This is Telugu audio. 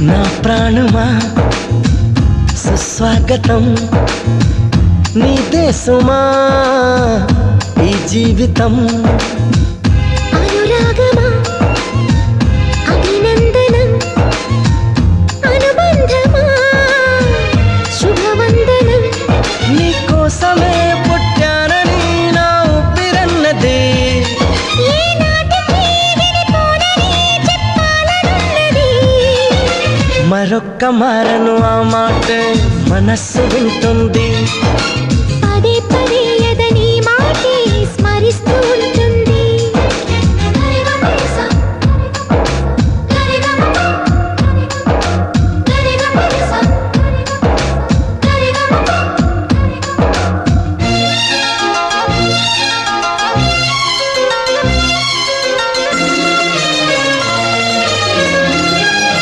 నా ప్రాణమా సుస్వాగతం నీ దేశమా ఈ జీవితం అనురాగమా అభినందనం అనుబంధమా శుభవందనం నీ కోసమే పుట్టానని నా ఊపిరన్నది మరొక్క మారను ఆ మాట మనస్సు వింటుంది పదే పదే ఎదని మాటే స్మరిస్తూ